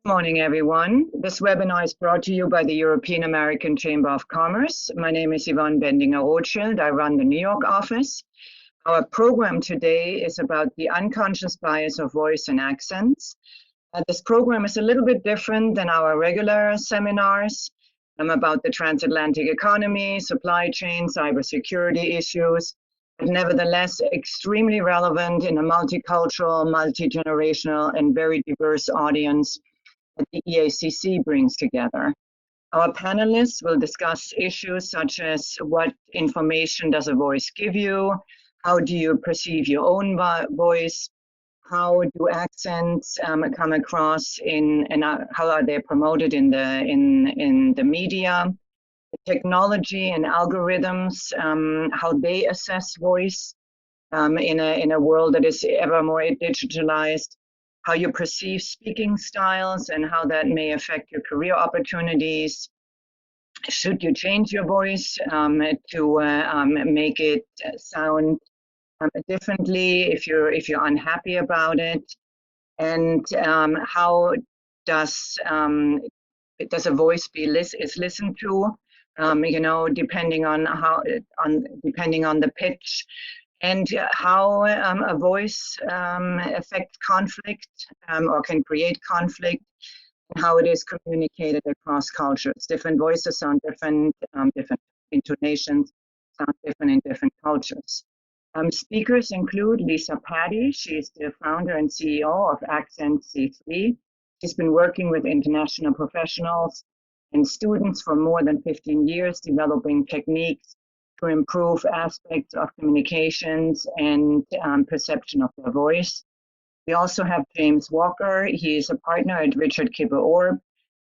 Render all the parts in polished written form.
Good morning, everyone. This webinar is brought to you by the European American Chamber of Commerce. My name is Yvonne Bendinger-Rothschild. I run the New York office. Our program today is about the unconscious bias of voice and accents. This program is a little bit different than our regular seminars. About the transatlantic economy, supply chain, cybersecurity issues, but nevertheless extremely relevant in a multicultural, multi-generational, and very diverse audience that the EACC brings together. Our panelists will discuss issues such as what information does a voice give you, how do you perceive your own voice, how do accents come across and how are they promoted in the media, technology and algorithms, how they assess voice in a world that is ever more digitalized, how you perceive speaking styles and how that may affect your career opportunities. Should you change your voice to make it sound differently if you're unhappy about it? And how does a voice is listened to? Depending on depending on the pitch, and how a voice affects conflict or can create conflict, and how it is communicated across cultures. Different voices sound different, different intonations sound different in different cultures. Speakers include Lisa Paddy. She's the founder and CEO of Accent C3. She's been working with international professionals and students for more than 15 years, developing techniques to improve aspects of communications and perception of their voice. We also have James Walker. He is a partner at Richard Kibbe Orb,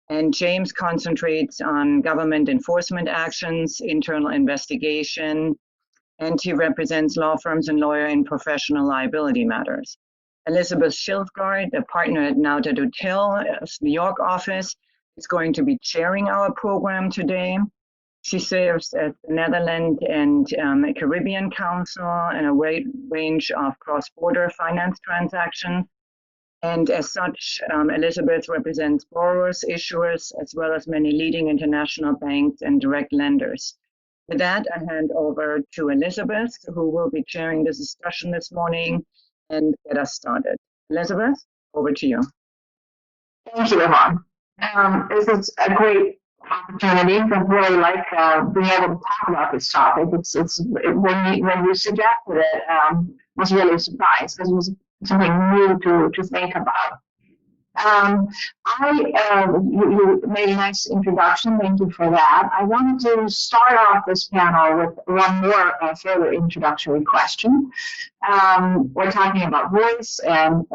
and James concentrates on government enforcement actions, internal investigation, and he represents law firms and lawyers in professional liability matters. Elizabeth Schilfgaard, a partner at Nauta Dutil, New York office, is going to be chairing our program today. She serves as the Netherlands and Caribbean Council and a range of cross-border finance transactions. And as such, Elizabeth represents borrowers, issuers, as well as many leading international banks and direct lenders. With that, I hand over to Elizabeth, who will be chairing this discussion this morning and get us started. Elizabeth, over to you. Thank you, Yvonne. This is a great opportunity. I really like being able to talk about this topic. When you suggested it, I was really surprised because it was something new to think about. You made a nice introduction. Thank you for that. I wanted to start off this panel with one more further introductory question. We're talking about voice and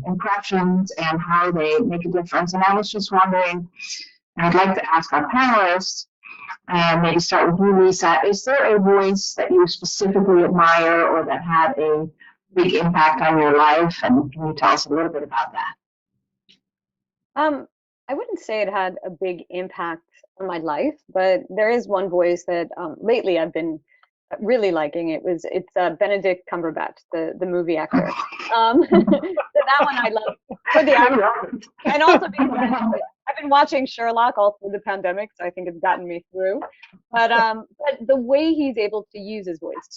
impressions and how they make a difference. And I was just wondering, I'd like to ask our panelists, maybe start with you, Lisa, is there a voice that you specifically admire or that had a big impact on your life? And can you tell us a little bit about that? I wouldn't say it had a big impact on my life, but there is one voice that lately I've been really liking. It's Benedict Cumberbatch, the movie actor. So that one I love for the actor, and also because I've been watching Sherlock all through the pandemic, so I think it's gotten me through. But the way he's able to use his voice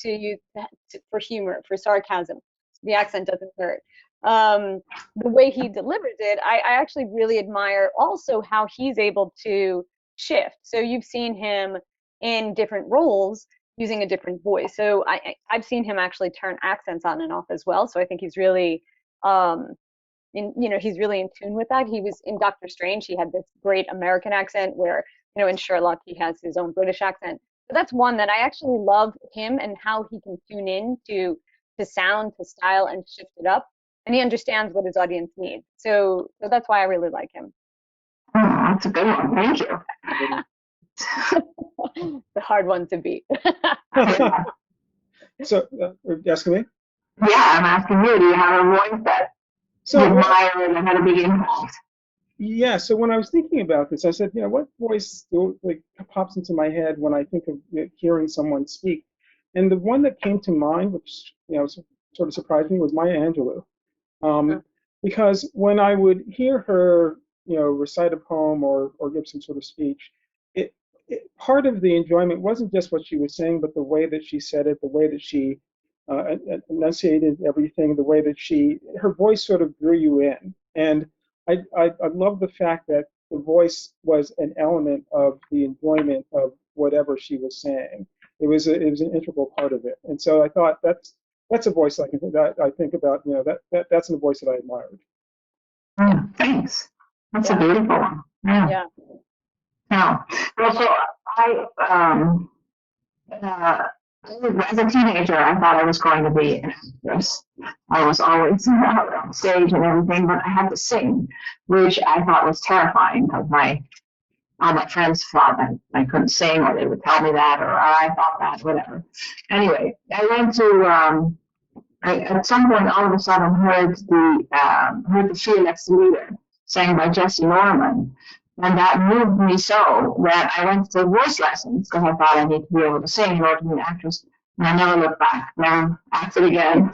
for humor, for sarcasm, the accent doesn't hurt. The way he delivers it, I actually really admire also how he's able to shift. So you've seen him in different roles using a different voice. So I've seen him actually turn accents on and off as well. So I think he's really, he's really in tune with that. He was in Doctor Strange. He had this great American accent where, in Sherlock, he has his own British accent. But that's one that I actually love him and how he can tune in to sound, to style, and shift it up. And he understands what his audience needs. So that's why I really like him. Oh, that's a good one. Thank you. The hard one to beat. So, you're asking me? Yeah, I'm asking you. Do you have a voice that you admire and had a big impact? Yeah, so when I was thinking about this, I said, what voice pops into my head when I think of hearing someone speak? And the one that came to mind, which sort of surprised me, was Maya Angelou. Because when I would hear her recite a poem or give some sort of speech, part of the enjoyment wasn't just what she was saying, but the way that she said it, the way that she enunciated everything, the way that her voice sort of drew you in. And I love the fact that the voice was an element of the enjoyment of whatever she was saying. It was an integral part of it. And so I thought that's a voice that I think about. That's a voice that I admired. Thanks. That's a beautiful one. Yeah. Well, so as a teenager, I thought I was going to be an actress. I was always out on stage and everything, but I had to sing, which I thought was terrifying because all my friends thought that I couldn't sing, or they would tell me that, or I thought that, whatever. Anyway, I went to. At some point, all of a sudden, heard the Fearless Leader sang by Jesse Norman, and that moved me so that I went to take voice lessons because I thought I need to be able to sing in order to be an actress. And I never looked back, never acted again.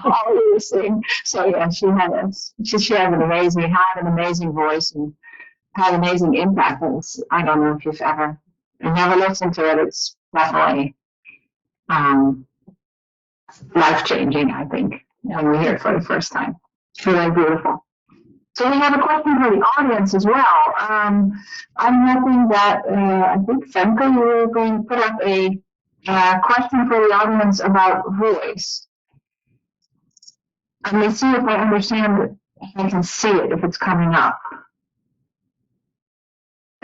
Always sing. So yeah, she had an amazing voice and had amazing impact. And I don't know if you've ever, I never listened to it. It's definitely life-changing, I think, when we hear it for the first time. It's really beautiful. So we have a question for the audience as well. I'm hoping that I think Femke, you were going to put up a question for the audience about voice. Let me see if I understand it, if I can see it, if it's coming up.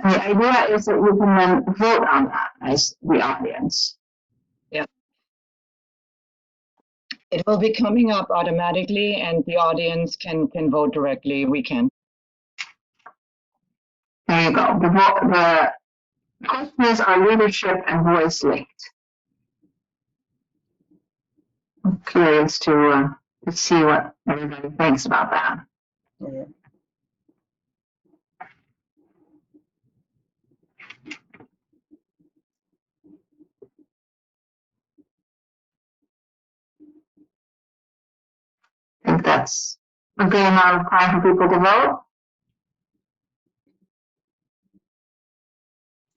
The idea is that you can then vote on that as the audience. Yeah. It will be coming up automatically, and the audience can vote directly. We can. There you go. The question is, are leadership and voice linked? I'm curious to see what everybody thinks about that. Okay. I think that's a good amount of time for people to vote.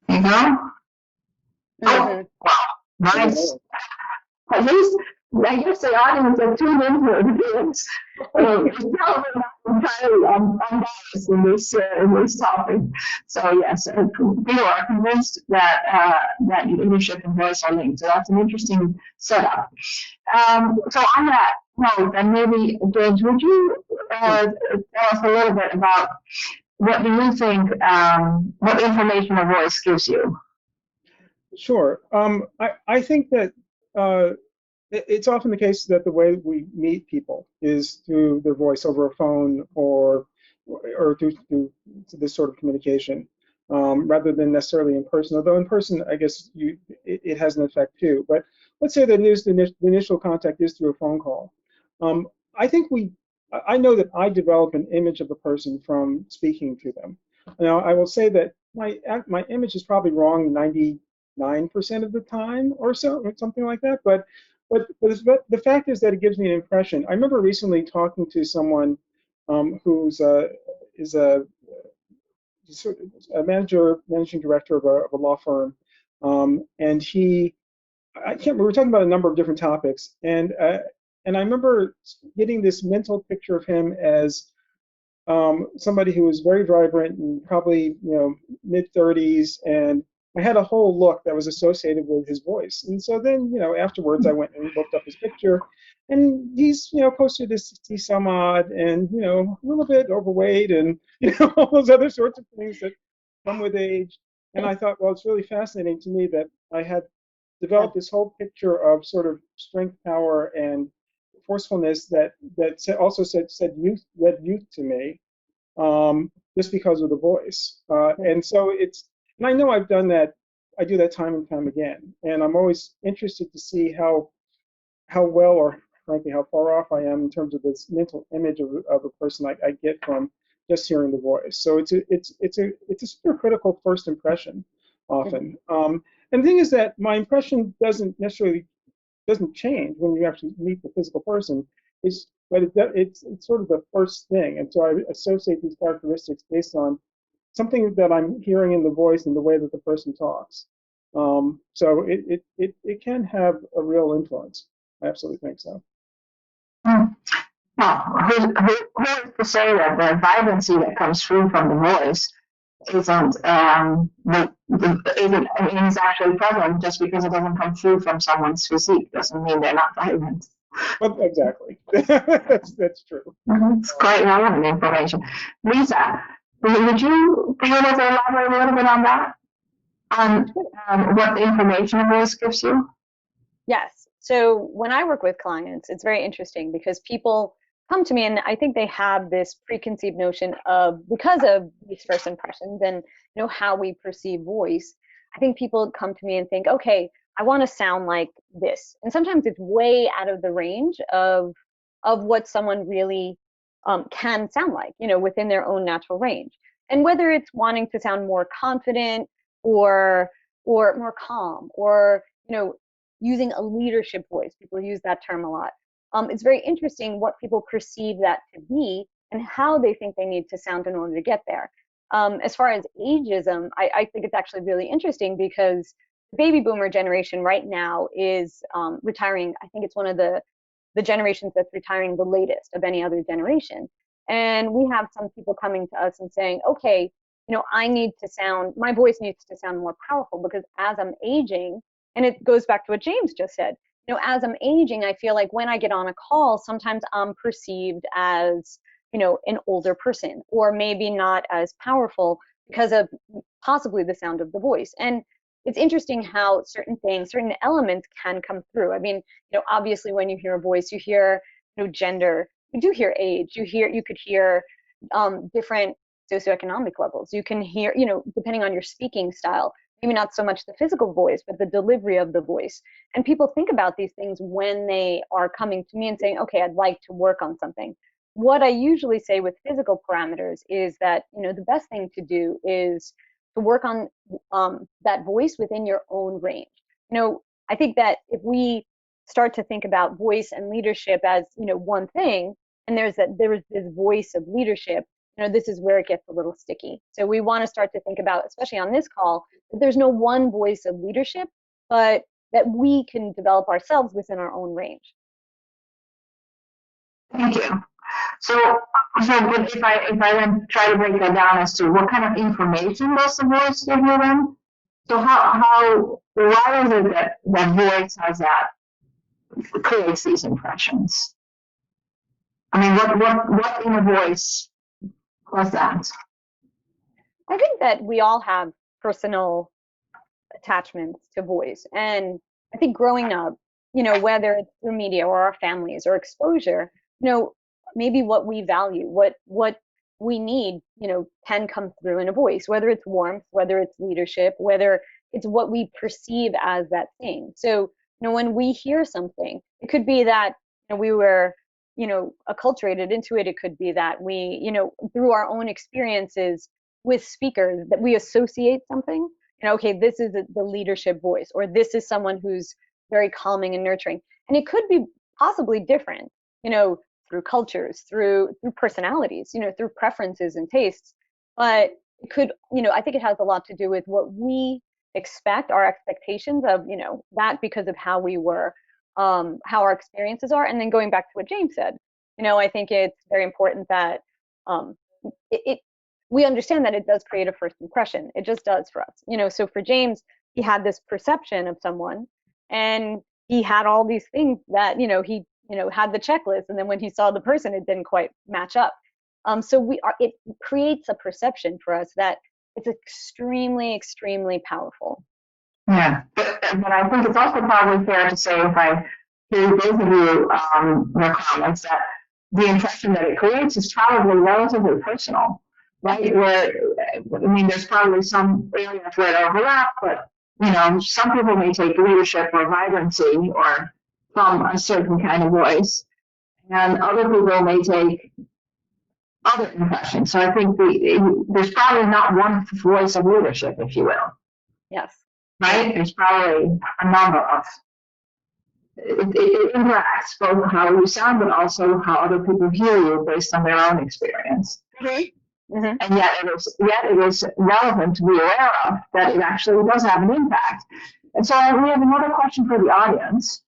There you go. Oh, wow. Nice. At least, I guess the audience are tuned into it because entirely unbiased in this topic. So yes, people are convinced that that leadership and voice are linked. So that's an interesting setup. So on that note, and maybe James, would you tell us a little bit about what do you think? What information a voice gives you? Sure. I think that it's often the case that the way we meet people is through their voice over a phone or through this sort of communication, rather than necessarily in person. Although in person, I guess it has an effect too. But let's say that the initial contact is through a phone call. I think I know that I develop an image of a person from speaking to them. Now, I will say that my image is probably wrong 99% of the time or so, or something like that. But the fact is that it gives me an impression. I remember recently talking to someone who's is a managing director of a law firm, and I can't. We were talking about a number of different topics, and I remember getting this mental picture of him as somebody who was very vibrant and probably mid-30s, and I had a whole look that was associated with his voice. And so then afterwards I went and looked up his picture, and he's close to 60 some odd, and a little bit overweight, and all those other sorts of things that come with age. And I thought, well, it's really fascinating to me that I had developed this whole picture of sort of strength, power, and forcefulness that also said read youth to me, just because of the voice. And so and I know I've done that. I do that time and time again, and I'm always interested to see how well, or frankly how far off I am in terms of this mental image of a person I get from just hearing the voice. So it's a super critical first impression often. And the thing is that my impression doesn't change when you actually meet the physical person. it's sort of the first thing, and so I associate these characteristics based on something that I'm hearing in the voice and the way that the person talks. So it can have a real influence. I absolutely think so. Well, who is to say that the vibrancy that comes through from the voice isn't isn't, I mean, is actually present? Just because it doesn't come through from someone's physique doesn't mean they're not vibrant. Well, exactly. That's true. It's quite relevant information. Lisa, would you be able to elaborate a little bit on that? On what the information a voice gives you? Yes. So when I work with clients, it's very interesting because people come to me and I think they have this preconceived notion of, because of these first impressions and how we perceive voice, I think people come to me and think, okay, I want to sound like this. And sometimes it's way out of the range of what someone really can sound like, within their own natural range. And whether it's wanting to sound more confident or more calm, or using a leadership voice, people use that term a lot. It's very interesting what people perceive that to be and how they think they need to sound in order to get there. As far as ageism, I think it's actually really interesting because the baby boomer generation right now is retiring. I think it's one of the generations that's retiring the latest of any other generation. And we have some people coming to us and saying, okay, my voice needs to sound more powerful because as I'm aging, and it goes back to what James just said, as I'm aging, I feel like when I get on a call, sometimes I'm perceived as, an older person, or maybe not as powerful because of possibly the sound of the voice. And it's interesting how certain elements can come through. I mean, obviously when you hear a voice, you hear, gender, you do hear age, you could hear different socioeconomic levels. You can hear, depending on your speaking style, maybe not so much the physical voice, but the delivery of the voice. And people think about these things when they are coming to me and saying, okay, I'd like to work on something. What I usually say with physical parameters is that, the best thing to do is to work on that voice within your own range. I think that if we start to think about voice and leadership as, one thing, and there is this voice of leadership, this is where it gets a little sticky. So we want to start to think about, especially on this call, that there's no one voice of leadership, but that we can develop ourselves within our own range. Thank you. So but if I then try to break that down as to what kind of information does the voice give you then? So why is it that voice creates these impressions? I mean, what in a voice does that? I think that we all have personal attachments to voice. And I think growing up, whether it's through media or our families or exposure, maybe what we value, what we need, can come through in a voice, whether it's warmth, whether it's leadership, whether it's what we perceive as that thing. So, when we hear something, it could be that we were, acculturated into it. It could be that we, through our own experiences with speakers, that we associate something, okay, this is the leadership voice, or this is someone who's very calming and nurturing. And it could be possibly different, through cultures, through personalities, through preferences and tastes. But it could, I think it has a lot to do with what we expect, our expectations of, that because of how we were, how our experiences are. And then going back to what James said, I think it's very important that we understand that it does create a first impression. It just does for us. So for James, he had this perception of someone, and he had all these things that, he had the checklist, and then when he saw the person, it didn't quite match up. So it creates a perception for us that it's extremely, extremely powerful. Yeah, but I think it's also probably fair to say, if I hear both of you, your comments, that the impression that it creates is probably relatively personal, right? Where, I mean, there's probably some areas where it overlap, but, some people may take leadership or vibrancy or from a certain kind of voice, and other people may take other impressions. So I think there's probably not one voice of leadership, if you will. Yes. Right? There's probably a number of it interacts both how you sound, but also how other people hear you based on their own experience. Mm-hmm. And yet it is relevant to be aware of that it actually does have an impact. And so we have another question for the audience.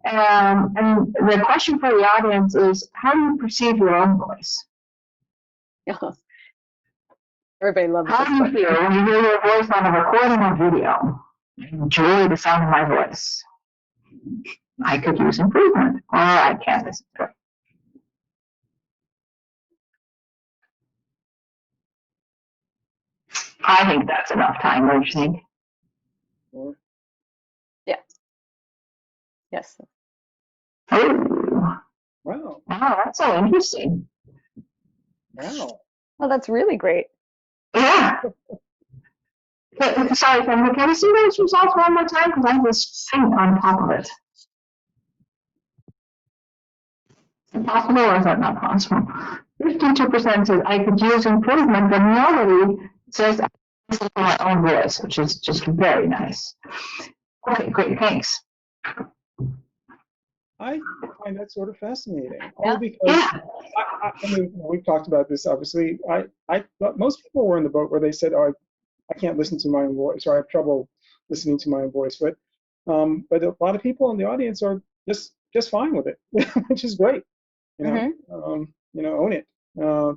And the question for the audience is, how do you perceive your own voice? Everybody loves How this do you question. feel when you hear your voice on a recording or video? I enjoy the sound of my voice. I could use improvement, or I can't listen to it. I think that's enough time, don't you think? Yeah. Yes. Oh, Wow. wow, that's so interesting. Wow. Oh, that's really great. Yeah. Sorry, can we see those results one more time? Because I was think on top of it. Is it possible or is that not possible? 52% says I could use improvement, but nobody says I listen to my own voice, which is just very nice. Okay, great, thanks. I find that sort of fascinating. Yeah. Only because Yeah. I mean, we've talked about this. Obviously, I thought most people were in the boat where they said, "Oh, I can't listen to my own voice," or "I have trouble listening to my own voice." But a lot of people in the audience are just fine with it, which is great. Own it.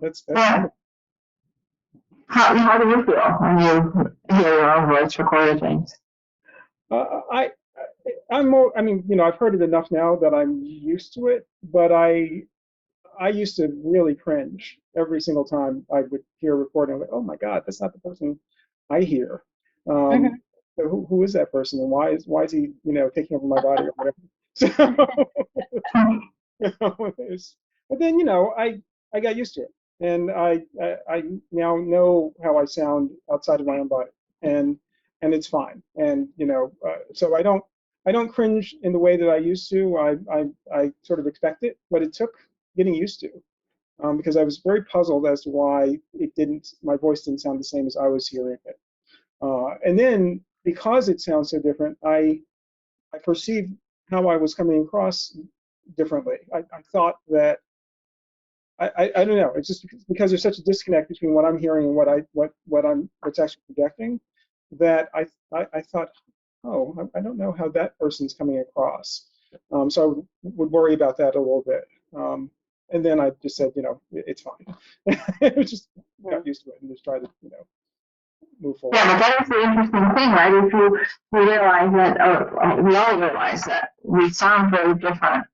That's Yeah. wonderful. How do you feel when you hear your own voice recorded things? I'm more. I mean, I've heard it enough now that I'm used to it. But I used to really cringe every single time I would hear a recording. I'm like, oh my God, that's not the person I hear. Mm-hmm. So who is that person, and why is he taking over my body or whatever? But then I got used to it, and I now know how I sound outside of my own body, and it's fine. And so I don't cringe in the way that I used to. I sort of expect it, but it took getting used to, because I was very puzzled as to why my voice didn't sound the same as I was hearing it. And then because it sounds so different, I perceived how I was coming across differently. I thought that I don't know. It's just because there's such a disconnect between what I'm hearing and what's actually projecting, that I thought, oh, I don't know how that person's coming across. So I would worry about that a little bit. And then I just said, it's fine. It was just got used to it and just try to, move forward. Yeah, but that is the interesting thing, right? If you realize that, we all realize that we sound very different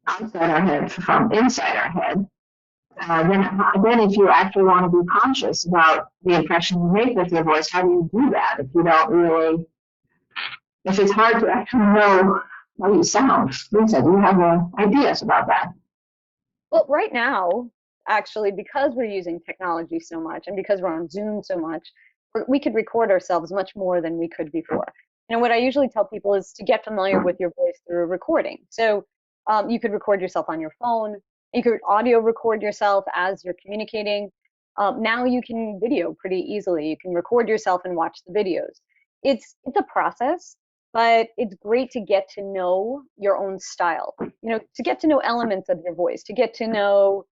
outside our head from inside our head. Then if you actually want to be conscious about the impression you make with your voice, how do you do that if you don't really, if it's hard to actually know how you sound? Lisa, do you have ideas about that? Well, right now, actually, because we're using technology so much and because we're on Zoom so much, we could record ourselves much more than we could before. And what I usually tell people is to get familiar with your voice through a recording. So you could record yourself on your phone. You could audio record yourself as you're communicating. Now you can video pretty easily. You can record yourself and watch the videos. It's a process, but it's great to get to know your own style, to get to know elements of your voice, to get to know,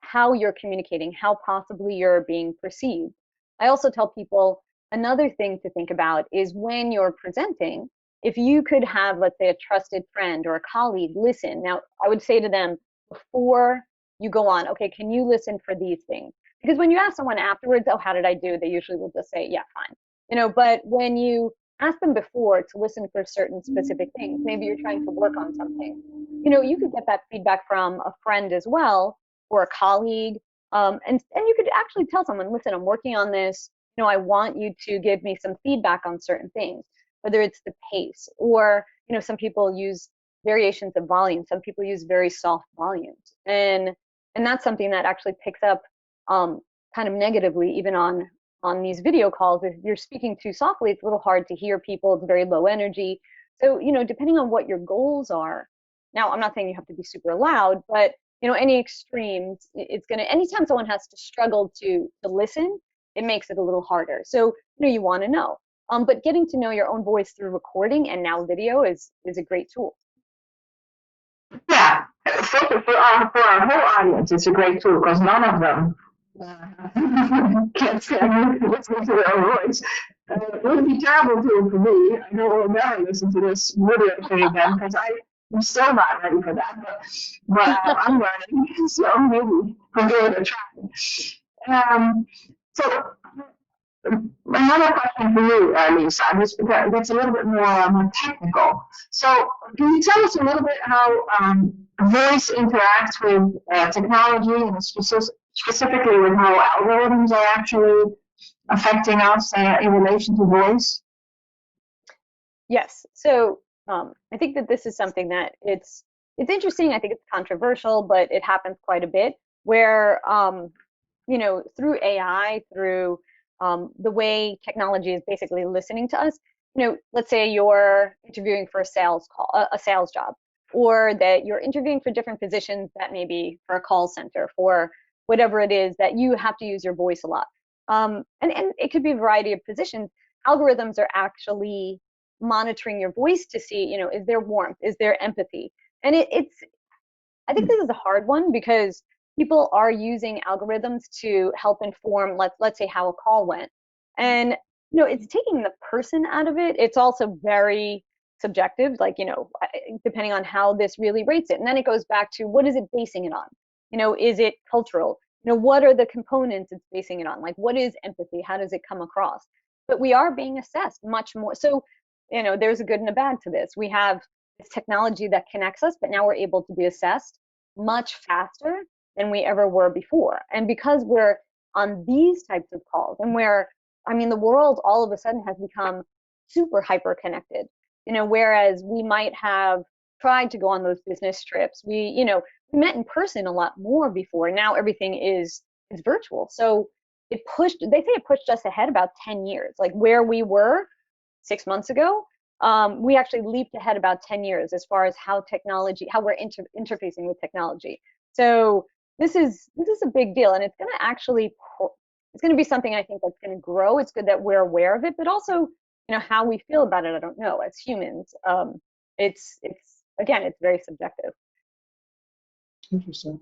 how you're communicating, how possibly you're being perceived. I also tell people another thing to think about is when you're presenting, if you could have, let's say, a trusted friend or a colleague listen. Now, I would say to them before you go on, okay, can you listen for these things? Because when you ask someone afterwards, oh, how did I do? They usually will just say, yeah, fine. But when you ask them before to listen for certain specific things, maybe you're trying to work on something, you could get that feedback from a friend as well, or a colleague. And you could actually tell someone, listen, I'm working on this. I want you to give me some feedback on certain things, whether it's the pace or, some people use variations of volume. Some people use very soft volumes. And that's something that actually picks up kind of negatively, even on these video calls. If you're speaking too softly, it's a little hard to hear people. It's very low energy. So, depending on what your goals are. Now, I'm not saying you have to be super loud, but any extremes, it's going to, anytime someone has to struggle to listen, it makes it a little harder. So, you want to know, But getting to know your own voice through recording and now video is a great tool. Yeah, for our whole audience, it's a great tool because none of them can't stand listening to their own voice. It would be terrible tool for me. I know I'll never listen to this video thing again because I'm still not ready for that. But I'm learning, so maybe I'll give it a try. So another question for you, Lisa, that's a little bit more technical. So, can you tell us a little bit how voice interacts with technology, and specifically with how algorithms are actually affecting us in relation to voice? Yes. So I think that this is something that it's interesting. I think it's controversial, but it happens quite a bit where through AI, through the way technology is basically listening to us. Let's say you're interviewing for a sales call, a sales job, or that you're interviewing for different positions that may be for a call center, for whatever it is that you have to use your voice a lot. And it could be a variety of positions. Algorithms are actually monitoring your voice to see, is there warmth, is there empathy? And I think this is a hard one because people are using algorithms to help inform, let's say, how a call went. And it's taking the person out of it. It's also very subjective, like, depending on how this really rates it. And then it goes back to, what is it basing it on? Is it cultural? What are the components it's basing it on? Like, what is empathy? How does it come across? But we are being assessed much more. So, there's a good and a bad to this. We have this technology that connects us, but now we're able to be assessed much faster than we ever were before. And because we're on these types of calls, and the world all of a sudden has become super hyper connected, whereas we might have tried to go on those business trips. We met in person a lot more before. Now everything is virtual. So they say it pushed us ahead about 10 years, like where we were 6 months ago. We actually leaped ahead about 10 years as far as how we're interfacing with technology. So this is a big deal, and it's going to be something I think that's going to grow. It's good that we're aware of it, but also, how we feel about it, I don't know. As humans, it's very subjective. Interesting.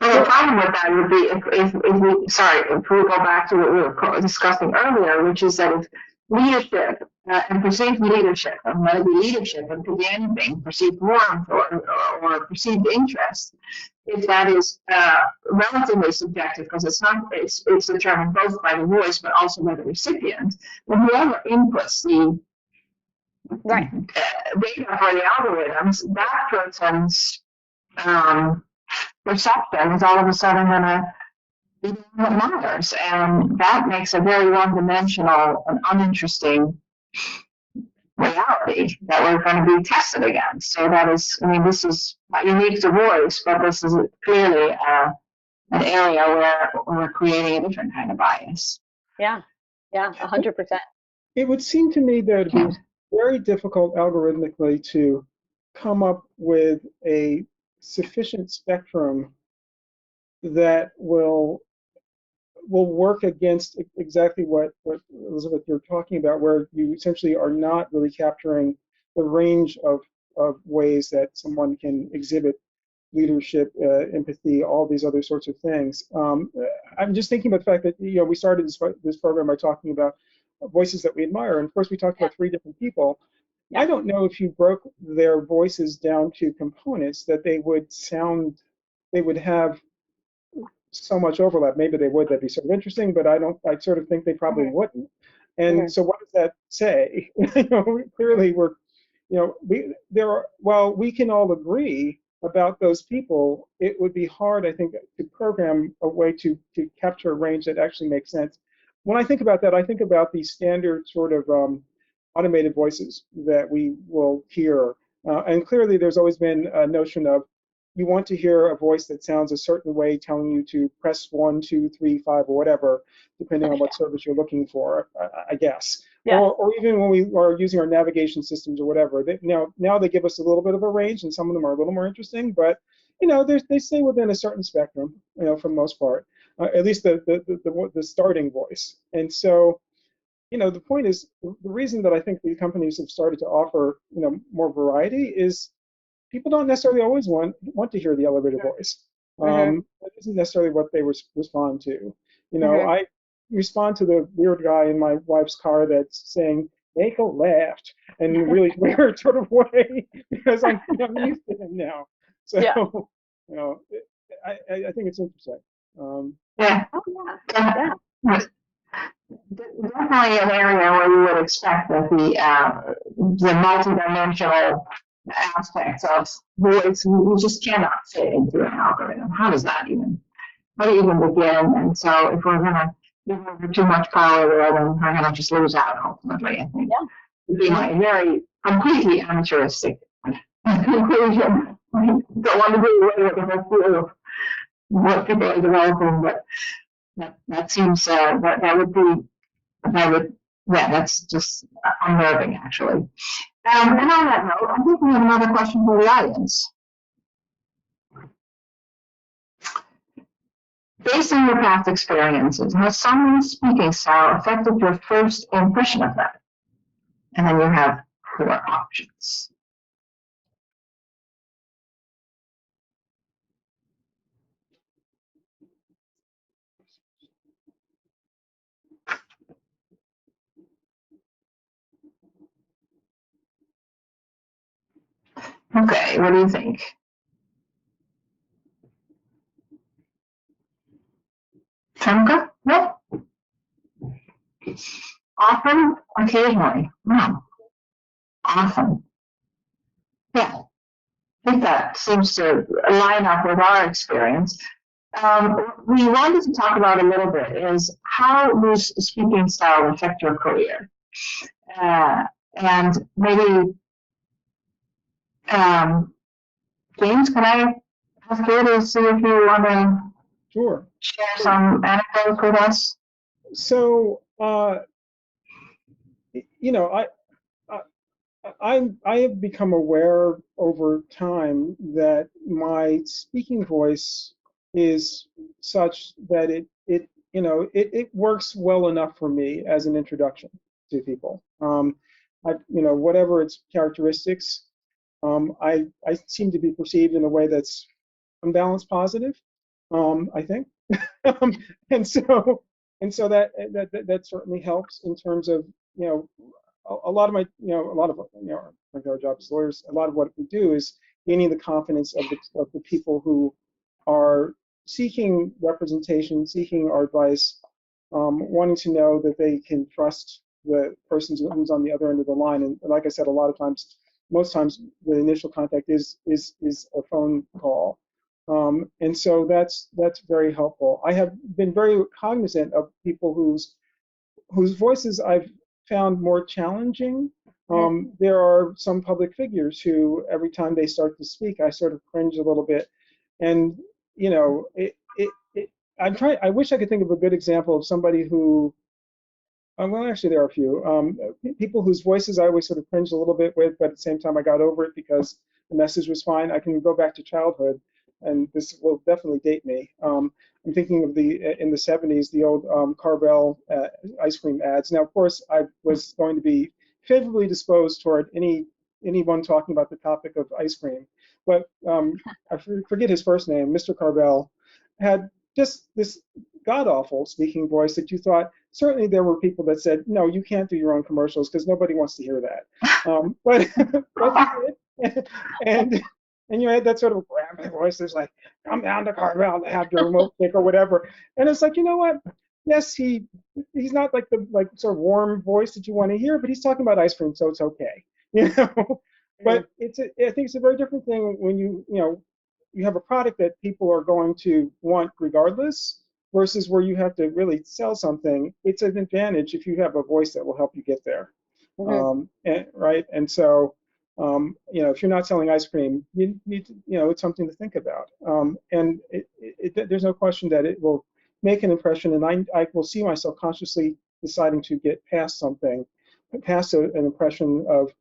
Well, the problem with that would be if we go back to what we were discussing earlier, which is that if leadership and perceived leadership, and whether it be leadership, it could be anything, perceived warmth or perceived interest, if that is relatively subjective, because it's determined both by the voice but also by the recipient, then whoever inputs the right data for the algorithms, that person's perception is all of a sudden going to be what matters, and that makes a very one-dimensional and uninteresting reality that we're going to be tested against. So that is, this is not unique to voice, but this is clearly an area where we're creating a different kind of bias. Yeah, 100%. It would seem to me that it would be very difficult algorithmically to come up with a sufficient spectrum that will work against exactly what Elizabeth, you're talking about, where you essentially are not really capturing the range of ways that someone can exhibit leadership, empathy, all these other sorts of things. I'm just thinking about the fact that we started this program by talking about voices that we admire, and of course we talked about 3 different people. Yeah. I don't know if you broke their voices down to components that they would have so much overlap. Maybe they would. That'd be sort of interesting, but I sort of think they probably wouldn't. And so what does that say? Clearly while we can all agree about those people, it would be hard, I think, to program a way to capture a range that actually makes sense. When I think about that, I think about the standard sort of automated voices that we will hear. And clearly there's always been a notion of, you want to hear a voice that sounds a certain way, telling you to press 1, 2, 3, 5, or whatever, depending on what service you're looking for, I guess. Yeah. Or even when we are using our navigation systems or whatever. Now they give us a little bit of a range, and some of them are a little more interesting, but they stay within a certain spectrum, for the most part, at least the starting voice. And so the point is, the reason that I think these companies have started to offer, more variety is people don't necessarily always want to hear the elevator voice. Mhm. That isn't necessarily what they respond to. Mhm. I respond to the weird guy in my wife's car that's saying "make a left" in a really weird sort of way because I'm used to him now. So Yeah. you know, I think it's interesting. Yeah. Oh yeah. Yeah. Definitely an area where you would expect that the multidimensional aspects of voice, you just cannot fit into an algorithm. How do you even begin? And so if we're going to give over too much power there, then we're going to just lose out ultimately, I think. Yeah. Would be my very completely amateuristic conclusion. I don't want to do away with the whole field of what people are developing, but that seems that would be that would, yeah, that's just unnerving, actually. And on that note, I think we have another question for the audience. Based on your past experiences, has someone's speaking style affected your first impression of them? And then you have 4 options. Okay, what do you think? Trumka? Yep. Often, occasionally. Wow. Often. Yeah, I think that seems to line up with our experience. We wanted to talk about a little bit is how does speaking style affect your career? And maybe, James, can I ask you to see if you want to Sure. share some anecdotes with us? So, I, I have become aware over time that my speaking voice is such that it works well enough for me as an introduction to people. Whatever its characteristics, I seem to be perceived in a way that's unbalanced positive. I think, um, and so that certainly helps in terms of you know a lot of my, a lot of, our jobs as lawyers, a lot of what we do is gaining the confidence of the people who are seeking representation, seeking our advice, wanting to know that they can trust the person who's on the other end of the line. And like I said, a lot of times, most times, the initial contact is a phone call. And so that's very helpful. I have been very cognizant of people whose voices I've found more challenging. There are some public figures who, every time they start to speak, I sort of cringe a little bit. And, I wish I could think of a good example of somebody who, well, actually, there are a few people whose voices I always sort of cringed a little bit with, but at the same time, I got over it because the message was fine. I can go back to childhood, and this will definitely date me. I'm thinking of in the 70s, the old Carvel ice cream ads. Now, of course, I was going to be favorably disposed toward anyone talking about the topic of ice cream, but I forget his first name. Mr. Carvel had just this god awful speaking voice that you thought, certainly there were people that said, no, you can't do your own commercials because nobody wants to hear that. But he did. And you had that sort of grandma voice that's like, come down to Carvel to have your remote pick or whatever. And it's like, you know what? Yes, he's not like the sort of warm voice that you want to hear, but he's talking about ice cream, so it's okay. But I think it's a very different thing when you have a product that people are going to want regardless, versus where you have to really sell something. It's an advantage if you have a voice that will help you get there. Right? And so, if you're not selling ice cream, you need to, it's something to think about. And there's no question that it will make an impression, and I will see myself consciously deciding to get past something, past an impression of,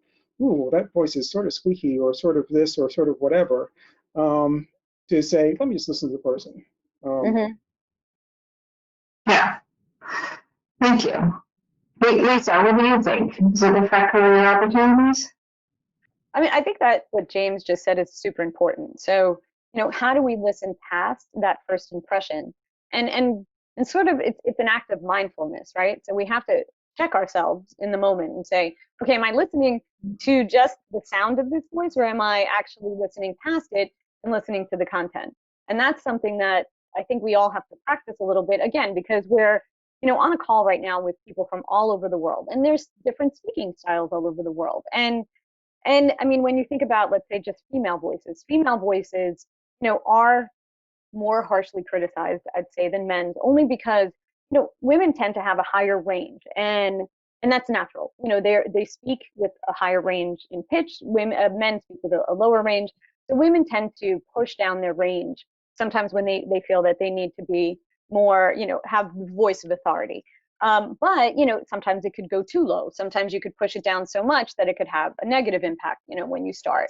ooh, that voice is sort of squeaky, or sort of this, or sort of whatever, to say, let me just listen to the person. Yeah. Thank you. Lisa, what do you think? Does it affect career opportunities? I mean, I think that what James just said is super important. So, how do we listen past that first impression? And sort of it's an act of mindfulness, right? So we have to check ourselves in the moment and say, okay, am I listening to just the sound of this voice, or am I actually listening past it and listening to the content? And that's something that I think we all have to practice a little bit, again, because we're on a call right now with people from all over the world, and there's different speaking styles all over the world. And I mean, when you think about, let's say, just female voices, are more harshly criticized, I'd say, than men's, only because, women tend to have a higher range, and that's natural. They speak with a higher range in pitch. Men speak with a lower range. So women tend to push down their range sometimes when they feel that they need to be more, have the voice of authority. But sometimes it could go too low. Sometimes you could push it down so much that it could have a negative impact. When you start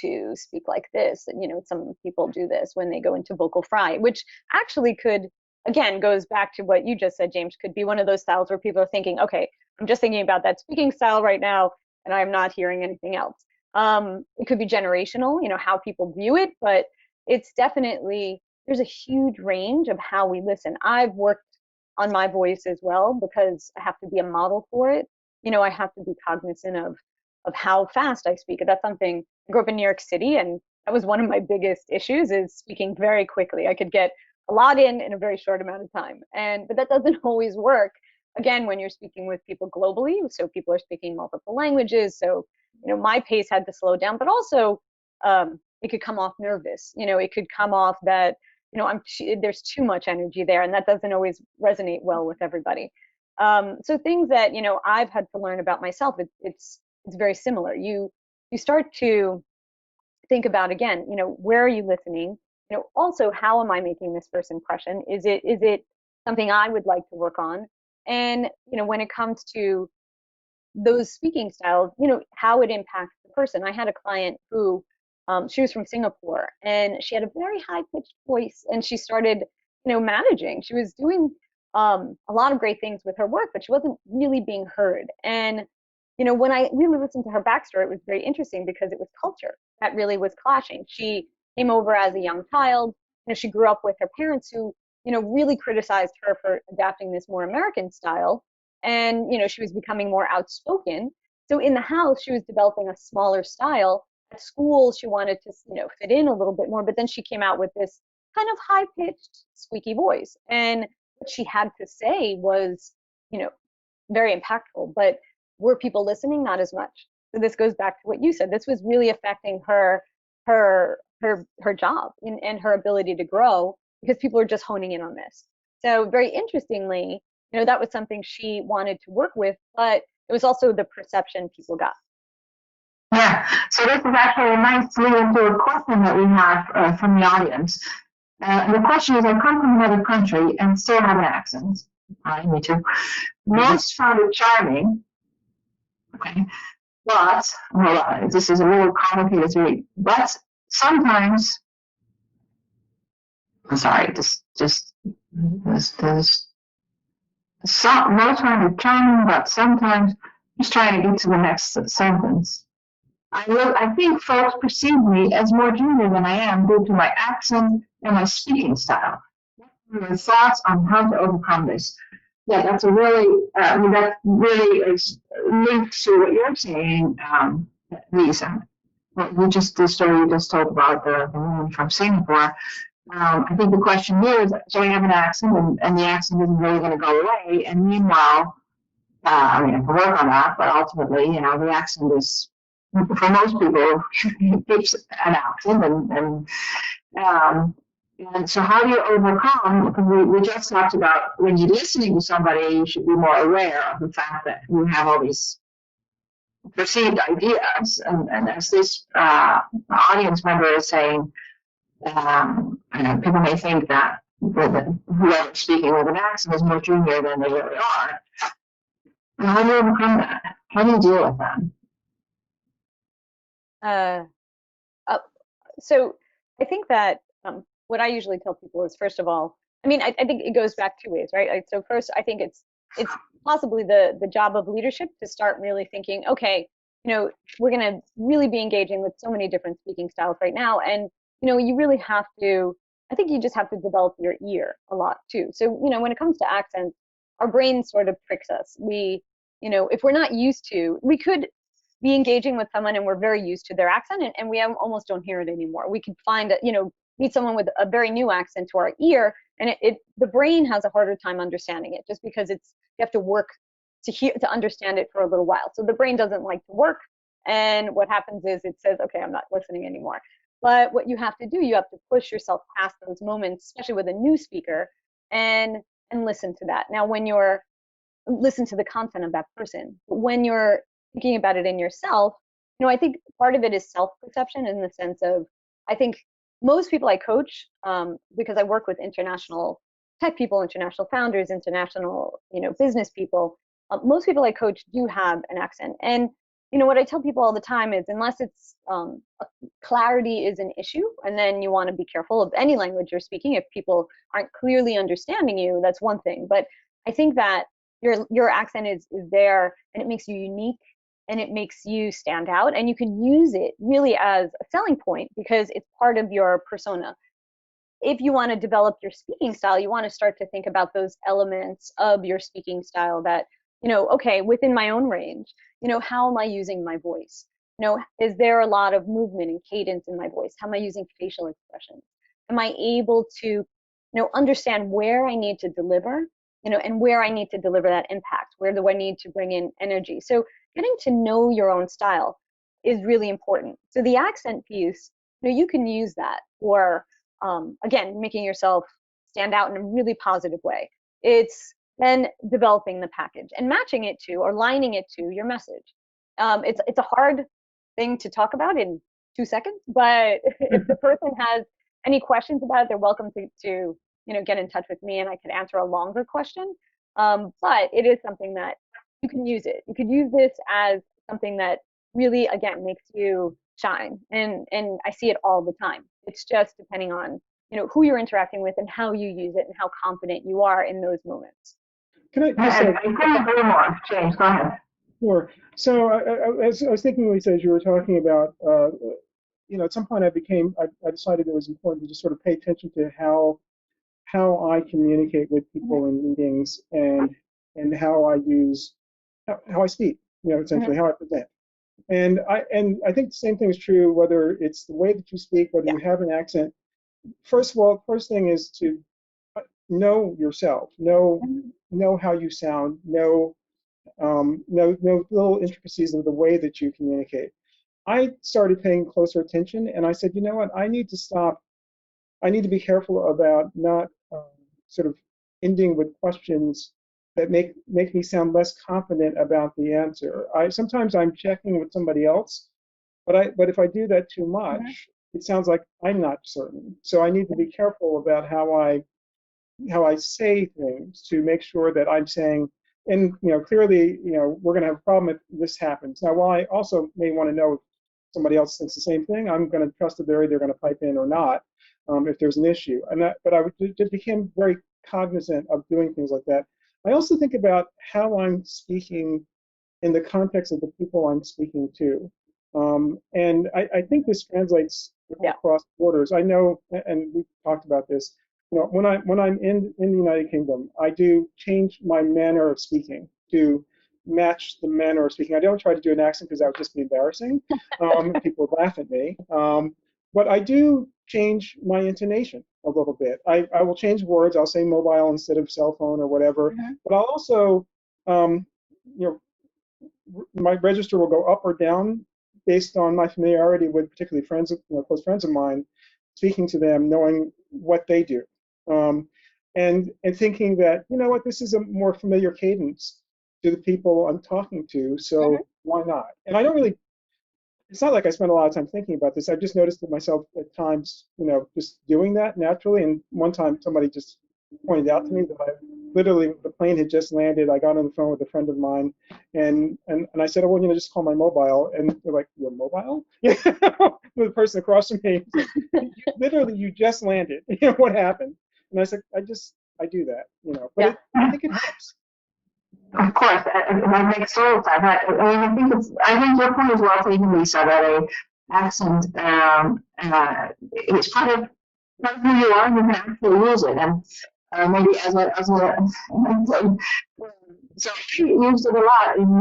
to speak like this, some people do this when they go into vocal fry, which actually could, again, goes back to what you just said, James, could be one of those styles where people are thinking, okay, I'm just thinking about that speaking style right now, and I'm not hearing anything else. It could be generational, how people view it, but it's definitely, there's a huge range of how we listen. I've worked on my voice as well because I have to be a model for it. I have to be cognizant of how fast I speak. That's something, I grew up in New York City, and that was one of my biggest issues, is speaking very quickly. I could get a lot in a very short amount of time. But that doesn't always work, again, when you're speaking with people globally. So people are speaking multiple languages. So, my pace had to slow down, but also it could come off nervous. It could come off that, there's too much energy there, and that doesn't always resonate well with everybody. So things that, I've had to learn about myself, it's very similar. You start to think about, again, where are you listening? Also, how am I making this first impression? Is it something I would like to work on? And, when it comes to those speaking styles, how it impacts the person. I had a client who, she was from Singapore, and she had a very high pitched voice, and she started, managing. She was doing a lot of great things with her work, but she wasn't really being heard. And, when I really listened to her backstory, it was very interesting because it was culture that really was clashing. She came over as a young child. She grew up with her parents who, really criticized her for adapting this more American style. And, she was becoming more outspoken. So in the house, she was developing a smaller style. At school, she wanted to, fit in a little bit more, but then she came out with this kind of high-pitched, squeaky voice. And what she had to say was, very impactful, but were people listening? Not as much. So this goes back to what you said. This was really affecting her job and her ability to grow, because people are just honing in on this. So very interestingly, that was something she wanted to work with, but it was also the perception people got. Yeah, so this is actually a nice lead into a question that we have from the audience. The question is, I come from another country and still have an accent. Me too. Most found it charming. Okay. But, this is a little complicated to read. But sometimes, I'm sorry, this, most find it charming, but sometimes, just trying to get to the next sentence. I think folks perceive me as more junior than I am due to my accent and my speaking style. What are your thoughts on how to overcome this? Yeah, that's a really, that really is linked to what you're saying, Lisa. The story you just told about the woman from Singapore. I think the question here is, so I have an accent, and the accent isn't really going to go away. And meanwhile, I can work on that, but ultimately, the accent is, for most people, keeps an accent, and so how do you overcome, because we just talked about when you're listening to somebody, you should be more aware of the fact that you have all these perceived ideas, and as this audience member is saying, people may think that whoever's speaking with an accent is more junior than they really are. And how do you overcome that? How do you deal with that? So I think that what I usually tell people is, first of all, I think it goes back two ways, right? So first, I think it's possibly the job of leadership to start really thinking, okay, we're going to really be engaging with so many different speaking styles right now. And, you really have to, I think you just have to develop your ear a lot too. So, when it comes to accents, our brain sort of tricks us. If we're not used to, we could be engaging with someone and we're very used to their accent and we almost don't hear it anymore. We could meet someone with a very new accent to our ear, and the brain has a harder time understanding it just because you have to work to understand it for a little while. So the brain doesn't like to work, and what happens is it says, okay, I'm not listening anymore. But what you have to do, you have to push yourself past those moments, especially with a new speaker, and listen to that. Now, listen to the content of that person, but when you're thinking about it in yourself, I think part of it is self-perception in the sense of, I think most people I coach, because I work with international tech people, international founders, international, business people, most people I coach do have an accent. And, what I tell people all the time is, unless it's clarity is an issue, and then you want to be careful of any language you're speaking. If people aren't clearly understanding you, that's one thing. But I think that your accent is there, and it makes you unique, and it makes you stand out, and you can use it really as a selling point because it's part of your persona. If you want to develop your speaking style, you want to start to think about those elements of your speaking style that, okay, within my own range, how am I using my voice? Is there a lot of movement and cadence in my voice? How am I using facial expressions? Am I able to, understand where I need to deliver, and where I need to deliver that impact? Where do I need to bring in energy? So getting to know your own style is really important. So the accent piece, you can use that for, again, making yourself stand out in a really positive way. It's then developing the package and matching it to or lining it to your message. It's a hard thing to talk about in 2 seconds, but if the person has any questions about it, they're welcome to get in touch with me, and I can answer a longer question. But it is something that you can use it. You could use this as something that really, again, makes you shine. And I see it all the time. It's just depending on, who you're interacting with and how you use it and how confident you are in those moments. Can I just I couldn't agree more. James, go ahead. Sure. So I was thinking, Lisa, as you were talking about, at some point I decided it was important to just sort of pay attention to how I communicate with people in meetings and how I speak, essentially how I present. And I think the same thing is true whether it's the way that you speak, whether you have an accent. First of all, first thing is to know yourself, know how you sound, know little intricacies of the way that you communicate. I started paying closer attention, and I said, you know what, I need to stop. I need to be careful about not sort of ending with questions that make me sound less confident about the answer. Sometimes I'm checking with somebody else, but if I do that too much, it sounds like I'm not certain. So I need to be careful about how I say things to make sure that I'm saying, and clearly, we're going to have a problem if this happens. Now, while I also may want to know if somebody else thinks the same thing, I'm going to trust that they're either going to pipe in or not if there's an issue. But I just became very cognizant of doing things like that. I also think about how I'm speaking in the context of the people I'm speaking to. And I think this translates across borders. I know, and we've talked about this, when I'm in the United Kingdom, I do change my manner of speaking to match the manner of speaking. I don't try to do an accent because that would just be embarrassing. People would laugh at me. But I do change my intonation a little bit. I will change words. I'll say mobile instead of cell phone or whatever. But I'll also, my register will go up or down based on my familiarity with particularly friends, close friends of mine, speaking to them, knowing what they do, and thinking that what, this is a more familiar cadence to the people I'm talking to, so why not? And I don't really. It's not like I spend a lot of time thinking about this. I've just noticed it myself at times, just doing that naturally. And one time somebody just pointed out to me that literally, the plane had just landed. I got on the phone with a friend of mine, and I said, oh, well, just call my mobile. And they're like, your mobile? Yeah, the person across from me. Literally, you just landed. What happened? And I said, I do that. But I think it helps. Of course, that makes total sense. I think your point is well taken, Lisa, that a accent is part of who you are, and you can actually use it, and maybe so I used it a lot when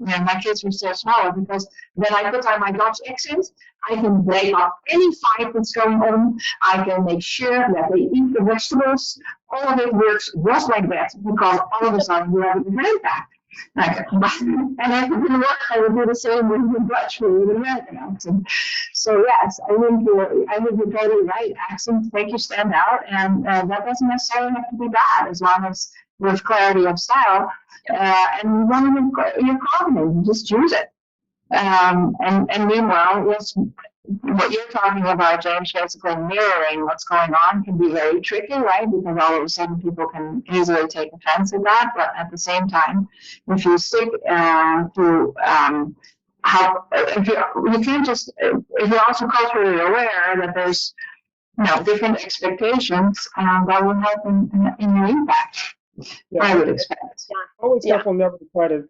my kids were still smaller, because then I put on my Dutch accent. I can break up any fight that's going on. I can make sure that they eat the vegetables. All of it works just like that, because all of a sudden you have a different impact. And if it didn't work, I would do the same with the Dutch food with American accent. So yes, I think you're totally right. Accents make you stand out, and that doesn't necessarily have to be bad, as long as with clarity of style, and when you're confident, just use it. And meanwhile, yes, what you're talking about, James, basically mirroring what's going on can be very tricky, right? Because all of a sudden people can easily take offense at that. But at the same time, if you stick to how, if you can't just, if you're also culturally aware that there's different expectations, that will help in your impact. Yeah, I would expect. Always careful never to try to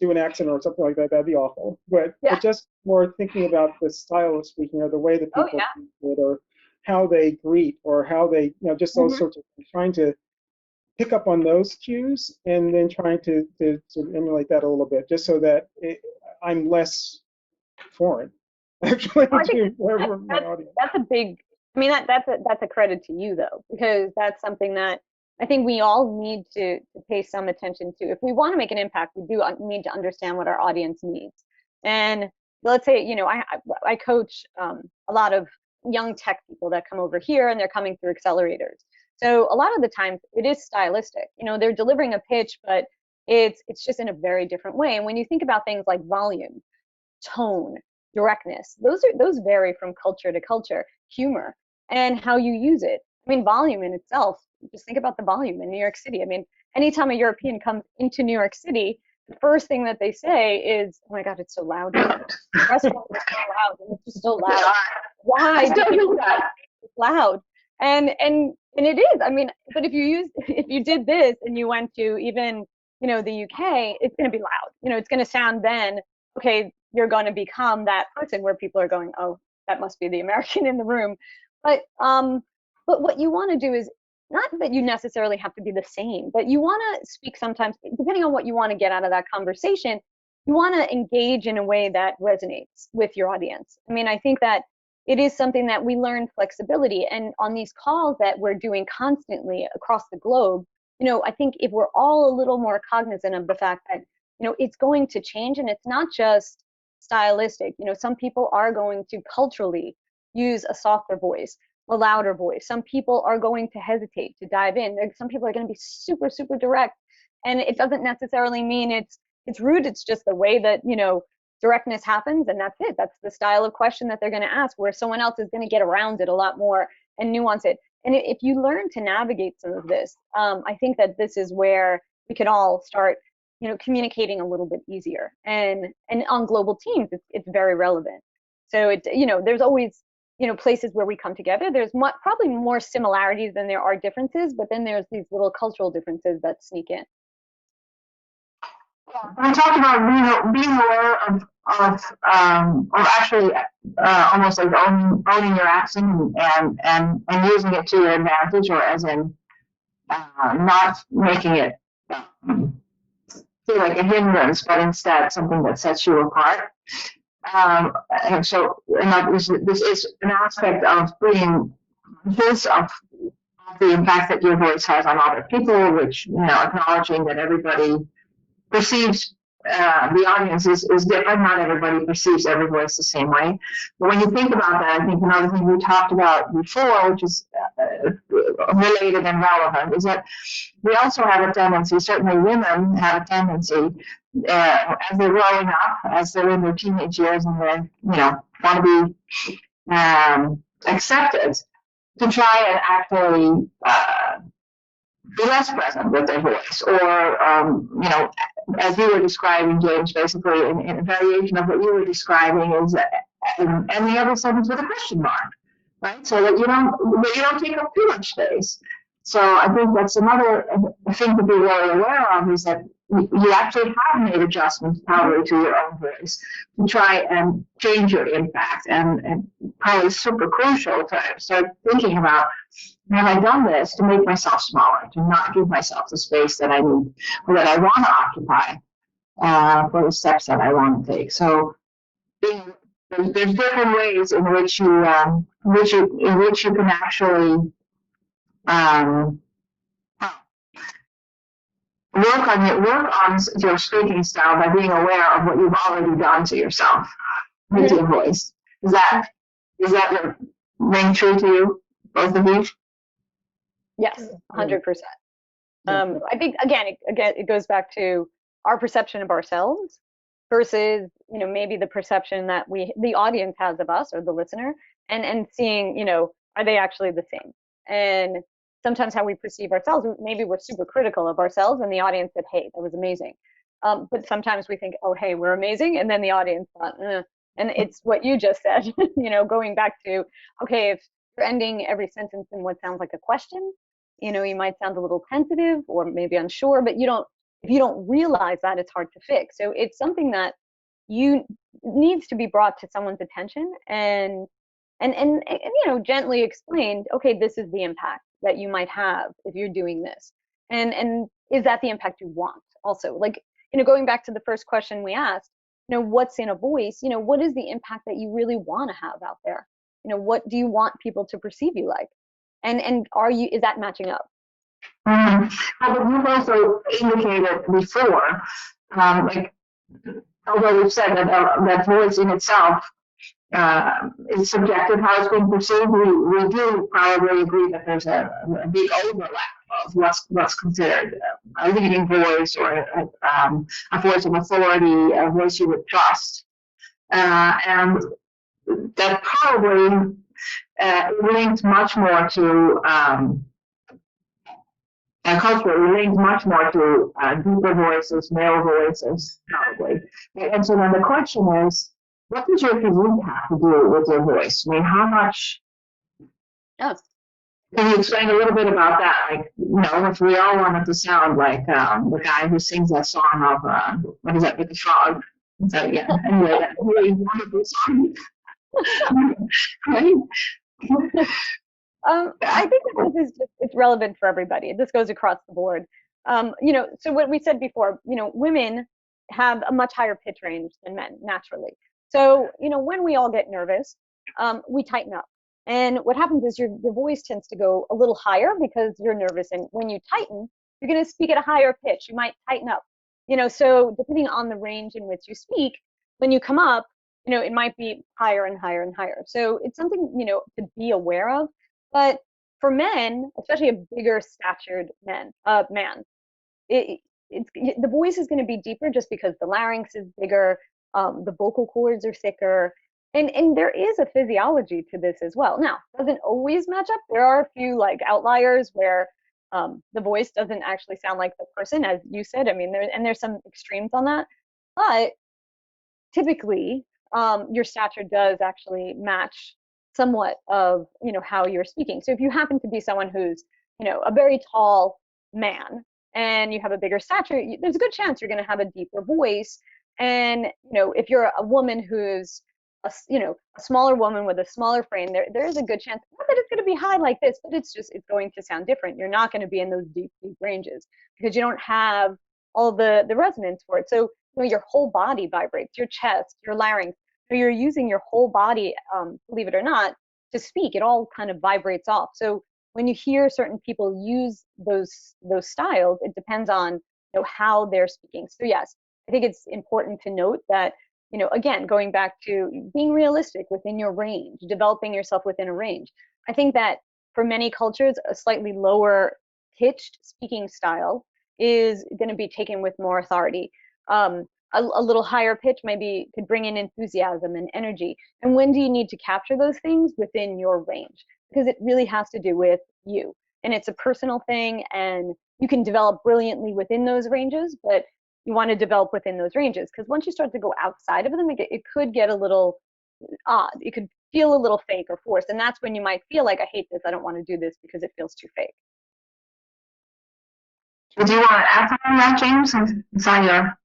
do an accent or something like that. That'd be awful. But just more thinking about the style of speaking, or the way that people speak it, or how they greet, or how they, just those sorts of things. Trying to pick up on those cues, and then trying to sort of emulate that a little bit, just so that I'm less foreign, actually, to wherever my audience. That's a big. I mean, that's a credit to you, though, because that's something that I think we all need to pay some attention to. If we want to make an impact, we do need to understand what our audience needs. And let's say, I coach a lot of young tech people that come over here, and they're coming through accelerators. So a lot of the times it is stylistic. They're delivering a pitch, but it's just in a very different way. And when you think about things like volume, tone, directness, those vary from culture to culture. Humor and how you use it. I mean, volume in itself, just think about the volume in New York City. I mean, anytime a European comes into New York City, the first thing that they say is, "Oh my God, it's so loud. The restaurant is so loud, and it's just so loud. Why do you do that? It's loud." And it is. I mean, but if you did this and you went to even, the UK, it's going to be loud. It's going to sound then, okay, you're going to become that person where people are going, "Oh, that must be the American in the room." But what you want to do is not that you necessarily have to be the same, but you want to speak sometimes, depending on what you want to get out of that conversation, you want to engage in a way that resonates with your audience. I mean, I think that it is something that we learn flexibility. And on these calls that we're doing constantly across the globe, I think if we're all a little more cognizant of the fact that, it's going to change, and it's not just stylistic. Some people are going to culturally use a softer voice, a louder voice. Some people are going to hesitate to dive in. Some people are going to be super, super direct. And it doesn't necessarily mean it's rude. It's just the way that, directness happens, and that's it. That's the style of question that they're going to ask, where someone else is going to get around it a lot more and nuance it. And if you learn to navigate some of this, I think that this is where we can all start, communicating a little bit easier. And on global teams, it's very relevant. So there's always, places where we come together. There's probably more similarities than there are differences, but then there's these little cultural differences that sneak in. We talked about being aware of actually almost like owning your accent and using it to your advantage, or as in not making it feel like a hindrance, but instead something that sets you apart. And this is an aspect of being conscious of the impact that your voice has on other people, which, acknowledging that everybody perceives the audience is different. Not everybody perceives every voice the same way. But when you think about that, I think another thing we talked about before, which is related and relevant, is that we also have a tendency, certainly women have a tendency, as they're growing up, as they're in their teenage years, and they, want to be accepted, to try and actually be less present with their voice, or as you were describing, James, basically in a variation of what you were describing, is and the other sentence with a question mark, right? So that you don't take up too much space. So I think that's another thing to be really aware of is that you actually have made adjustments probably to your own voice to try and change your impact. And probably super crucial to start thinking about, have I done this to make myself smaller, to not give myself the space that I need or that I want to occupy for the steps that I want to take. So there's different ways in which you can actually work on your speaking style by being aware of what you've already done to yourself with your voice. Is that ring true to you, both of you? Yes, 100%. I think again, it goes back to our perception of ourselves versus, you know, maybe the perception that the audience has of us or the listener, and seeing, you know, are they actually the same? And sometimes how we perceive ourselves, maybe we're super critical of ourselves and the audience said, hey, that was amazing. But sometimes we think, oh, hey, we're amazing. And then the audience thought, and it's what you just said, you know, going back to, okay, if you're ending every sentence in what sounds like a question, you know, you might sound a little tentative or maybe unsure, but if you don't realize that, it's hard to fix. So it's something that needs to be brought to someone's attention and you know, gently explained, okay, this is the impact that you might have if you're doing this. And is that the impact you want also? Like, you know, going back to the first question we asked, you know, what's in a voice? You know, what is the impact that you really want to have out there? You know, what do you want people to perceive you like? And is that matching up? Well, but you've also indicated before, like, although we've said that voice in itself is subjective, how it's being perceived, we do probably agree that there's a big overlap of what's considered a leading voice or a voice of authority, a voice you would trust. And that probably links much more to culture, links much more to deeper voices, male voices, probably. And so then the question is, what does your physique have to do with your voice? I mean, how much? Yes. Can you explain a little bit about that? Like, you know, if we all wanted to sound like the guy who sings that song of, what is that, with the frog? So, yeah, anyway, that really wonderful song. Right? I think that this is it's relevant for everybody. This goes across the board. You know, so what we said before, you know, women have a much higher pitch range than men naturally. So, you know, when we all get nervous, we tighten up. And what happens is your voice tends to go a little higher because you're nervous. And when you tighten, you're going to speak at a higher pitch. You might tighten up, you know, so depending on the range in which you speak, when you come up, you know, it might be higher and higher and higher. So it's something, you know, to be aware of. But for men, especially a bigger statured man, the voice is going to be deeper just because the larynx is bigger, the vocal cords are thicker, and there is a physiology to this as well. Now, it doesn't always match up. There are a few like outliers where the voice doesn't actually sound like the person, as you said. I mean, there's some extremes on that, but typically your stature does actually match somewhat of, you know, how you're speaking. So if you happen to be someone who's, you know, a very tall man and you have a bigger stature, there's a good chance you're going to have a deeper voice. And, you know, if you're a woman who's a smaller woman with a smaller frame, there is a good chance, not that it's going to be high like this, but it's going to sound different. You're not going to be in those deep ranges because you don't have all the resonance for it. So, you know, your whole body vibrates, your chest, your larynx. So you're using your whole body, believe it or not, to speak. It all kind of vibrates off. So when you hear certain people use those styles, it depends on, you know, how they're speaking. So yes, I think it's important to note that, you know, again, going back to being realistic within your range, developing yourself within a range. I think that for many cultures, a slightly lower pitched speaking style is going to be taken with more authority. A little higher pitch maybe could bring in enthusiasm and energy. And when do you need to capture those things within your range? Because it really has to do with you. And it's a personal thing, and you can develop brilliantly within those ranges, but you want to develop within those ranges. Because once you start to go outside of them, it could get a little odd. It could feel a little fake or forced. And that's when you might feel like, I hate this, I don't want to do this because it feels too fake. Did you want to add something on that, James? It's on your.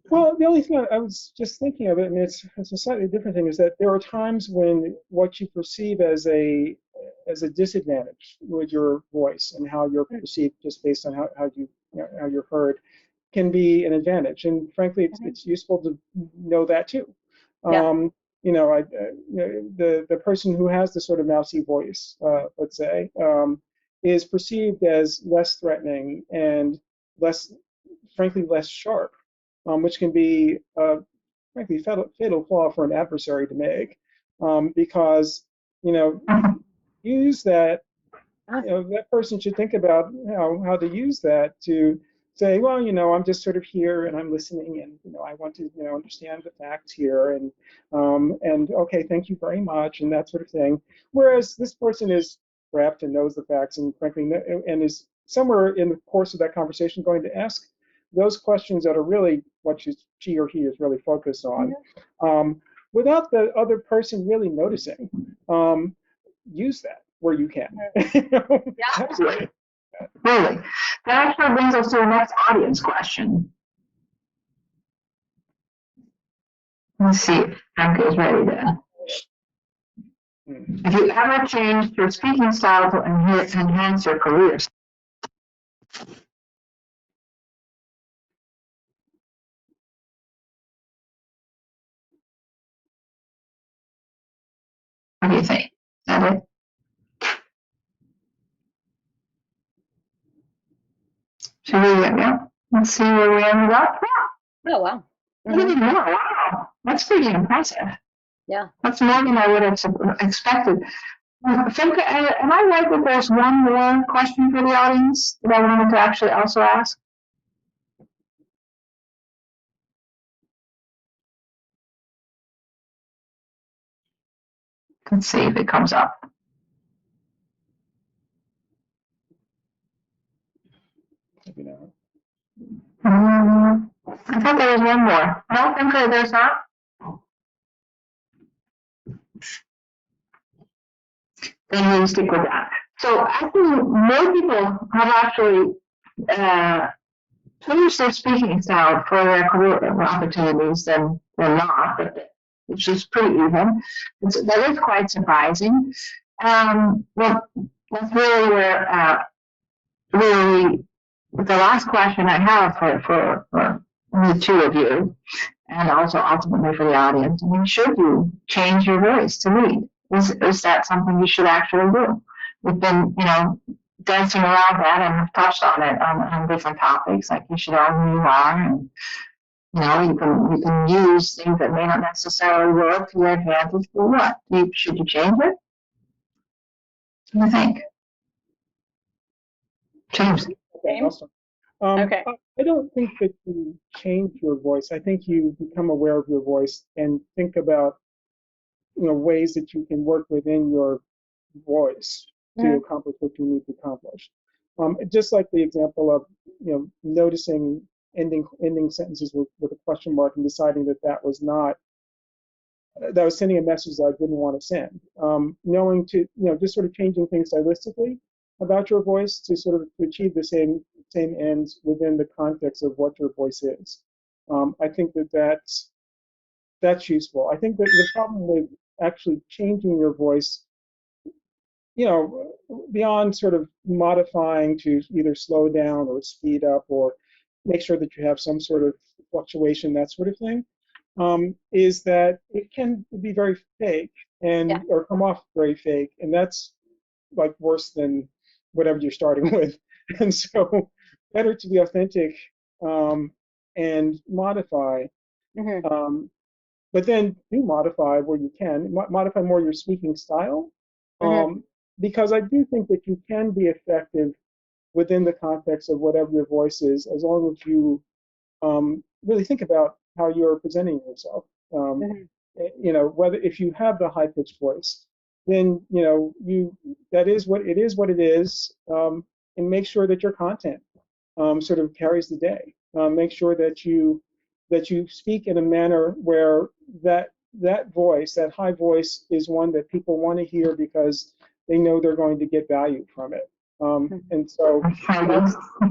Well, the only thing I was just thinking of it, and it's a slightly different thing, is that there are times when what you perceive as a disadvantage with your voice and how you're perceived just based on how you're heard can be an advantage. And frankly, it's useful to know that too. Yeah. The person who has the sort of mousy voice, let's say, is perceived as less threatening and frankly, less sharp, which can be, frankly, fatal flaw for an adversary to make, because use that. That person should think about how to use that to say, well, I'm just sort of here and I'm listening, and I want to understand the facts here, and okay, thank you very much, and that sort of thing. Whereas this person is prepped and knows the facts, and frankly, and is somewhere in the course of that conversation going to ask those questions that are really what she or he is really focused on, without the other person really noticing. Use that where you can. Absolutely. Really. That actually brings us to the next audience question. Let's see if Frank is ready to. Have you ever changed your speaking style to enhance your career? What do you think? Is that it? Should we let's see where we ended up? Oh, wow. Even more. Wow. That's pretty impressive. Yeah. That's more than I would have expected. Femke, am I right that there's one more question for the audience that I wanted to actually also ask? Let's see if it comes up. I thought there was one more. No, Femke, there's not? Then we stick with that. So actually, more people have actually changed their speaking style for their career opportunities than not, which is pretty even. That is quite surprising. Well, that's really where really the last question I have for the two of you, and also ultimately for the audience. I mean, should you change your voice to lead? Is that something you should actually do? We've been, dancing around that and have touched on it on different topics, like you should know who you are, and you can use things that may not necessarily work to your advantage. But what? Should you change it? What do you think? James. Okay. I don't think that you change your voice. I think you become aware of your voice and think about ways that you can work within your voice to accomplish what you need to accomplish. Just like the example of noticing ending sentences with a question mark and deciding that was sending a message that I didn't want to send. Knowing to just sort of changing things stylistically about your voice to sort of achieve the same ends within the context of what your voice is. I think that's useful. I think that the problem with actually changing your voice, beyond sort of modifying to either slow down or speed up or make sure that you have some sort of fluctuation, that sort of thing, is that it can be very fake or come off very fake, and that's like worse than whatever you're starting with. And so better to be authentic and modify, but then do modify where you can, modify more your speaking style, because I do think that you can be effective within the context of whatever your voice is, as long as you really think about how you're presenting yourself. Whether if you have the high-pitched voice, then that is what it is, and make sure that your content sort of carries the day. Make sure that you speak in a manner where that voice, that high voice, is one that people want to hear because they know they're going to get value from it. And so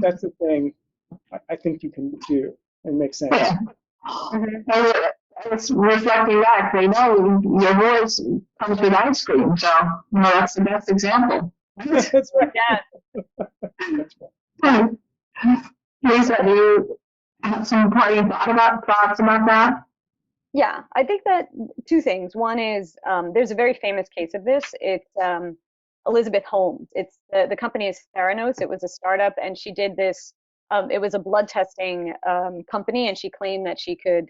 that's the thing I think you can do and make sense. Yeah. It's reflecting back. They know your voice comes with ice cream, so that's the best example. That's right. Yeah. That's right. Lisa, do you have some parting thoughts about that? Yeah, I think that two things. One is there's a very famous case of this. It's Elizabeth Holmes. It's the company is Theranos. It was a startup, and she did this. It was a blood testing company, and she claimed that she could,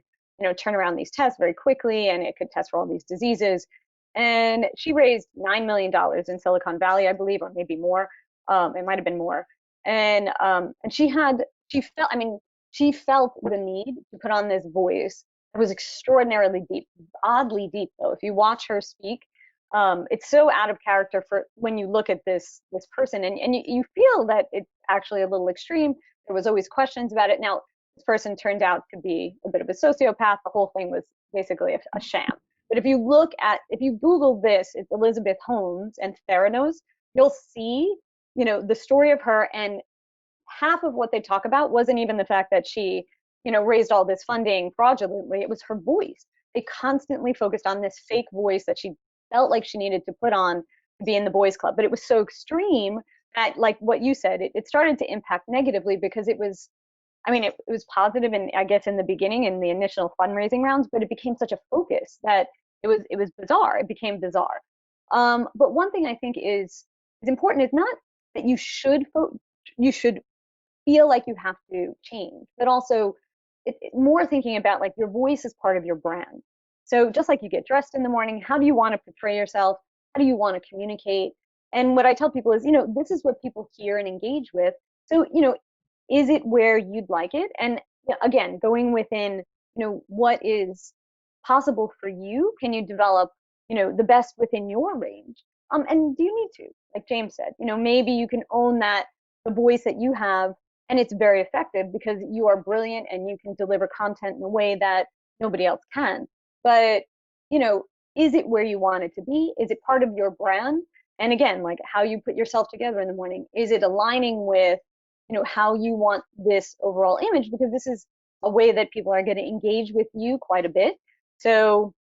turn around these tests very quickly, and it could test for all these diseases. And she raised $9 million in Silicon Valley, I believe, or maybe more. It might have been more. And she felt, she felt the need to put on this voice. It was extraordinarily deep, oddly deep though. If you watch her speak, it's so out of character for when you look at this person, and you feel that it's actually a little extreme. There was always questions about it. Now, this person turned out to be a bit of a sociopath. The whole thing was basically a sham. But if you Google this, it's Elizabeth Holmes and Theranos, you'll see, the story of her, and half of what they talk about wasn't even the fact that she raised all this funding fraudulently. It was her voice. They constantly focused on this fake voice that she felt like she needed to put on to be in the boys club. But it was so extreme that, like what you said, it started to impact negatively, because it was positive, and I guess in the beginning, in the initial fundraising rounds, but it became such a focus that it was bizarre. It became bizarre. But one thing I think is important is not that you should feel like you have to change, but also more thinking about, like, your voice is part of your brand. So just like you get dressed in the morning, how do you want to portray yourself? How do you want to communicate? And what I tell people is, this is what people hear and engage with. So, is it where you'd like it? And again, going within, what is possible for you? Can you develop, the best within your range? And do you need to, like James said, maybe you can own that, the voice that you have, and it's very effective because you are brilliant and you can deliver content in a way that nobody else can. But, is it where you want it to be? Is it part of your brand? And again, like how you put yourself together in the morning, is it aligning with, how you want this overall image? Because this is a way that people are going to engage with you quite a bit. So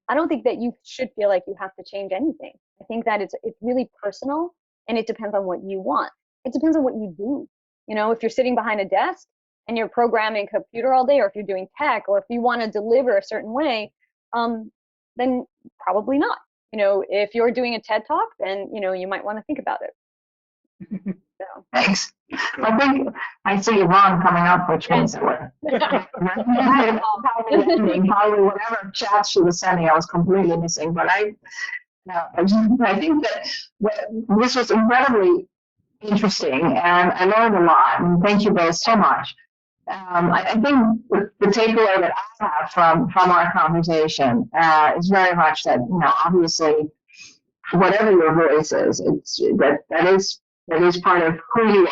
I don't think that you should feel like you have to change anything. I think that it's really personal, and it depends on what you want. It depends on what you do. If you're sitting behind a desk and you're programming a computer all day, or if you're doing tech, or if you want to deliver a certain way, then probably not. If you're doing a TED Talk, then, you might want to think about it. So. Thanks. I think I see Yvonne coming up, which means that we're probably whatever chat she was sending, I was completely missing. But I think that this was incredibly interesting, and I learned a lot. And thank you both so much. I think the takeaway that I have from our conversation is very much that, obviously, whatever your voice is, that is part of who you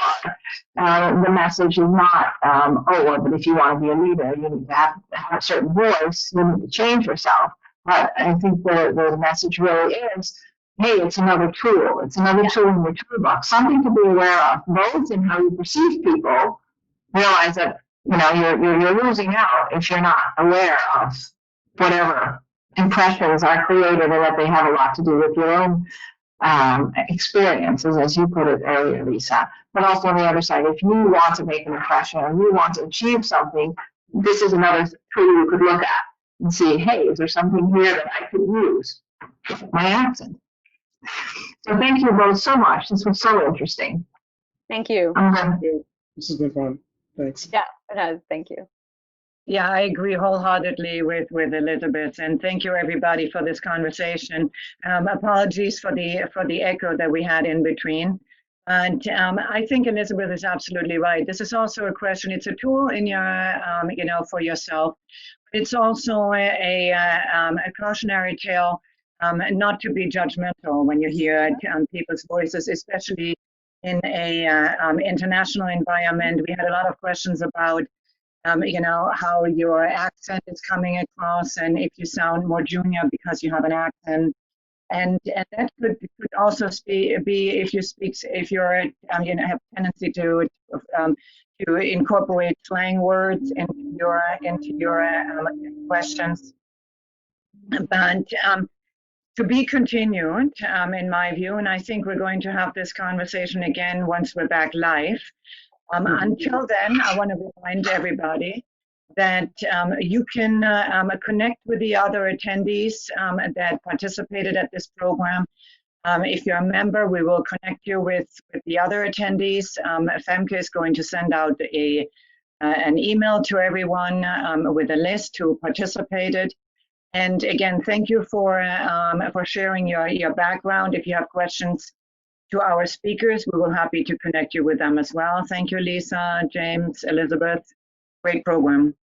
are. The message is not, but if you want to be a leader, you need to have a certain voice, you need to change yourself. But I think the message really is, hey, it's another tool. It's another tool in your toolbox, something to be aware of, both in how you perceive people. Realize that, you're losing out if you're not aware of whatever impressions are created, and that they have a lot to do with your own experiences, as you put it earlier, Lisa. But also on the other side, if you want to make an impression or you want to achieve something, this is another tool you could look at and see, hey, is there something here that I could use with my accent? So thank you both so much. This was so interesting. Thank you. This has been fun. Thanks. Yeah, it has. Thank you. Yeah, I agree wholeheartedly with Elizabeth, and thank you everybody for this conversation. Apologies for the echo that we had in between. And I think Elizabeth is absolutely right. This is also a question. It's a tool in your, for yourself. It's also a cautionary tale, not to be judgmental when you hear people's voices, especially in a international environment. We had a lot of questions about how your accent is coming across, and if you sound more junior because you have an accent. and that could also be if you speak, if you're have tendency to incorporate slang words into your questions. But to be continued, in my view, and I think we're going to have this conversation again once we're back live. Until then, I want to remind everybody that you can connect with the other attendees that participated at this program. If you're a member, we will connect you with the other attendees. Femke is going to send out an email to everyone with a list who participated. And again, thank you for sharing your background. If you have questions to our speakers, we will be happy to connect you with them as well. Thank you, Lisa, James, Elizabeth. Great program.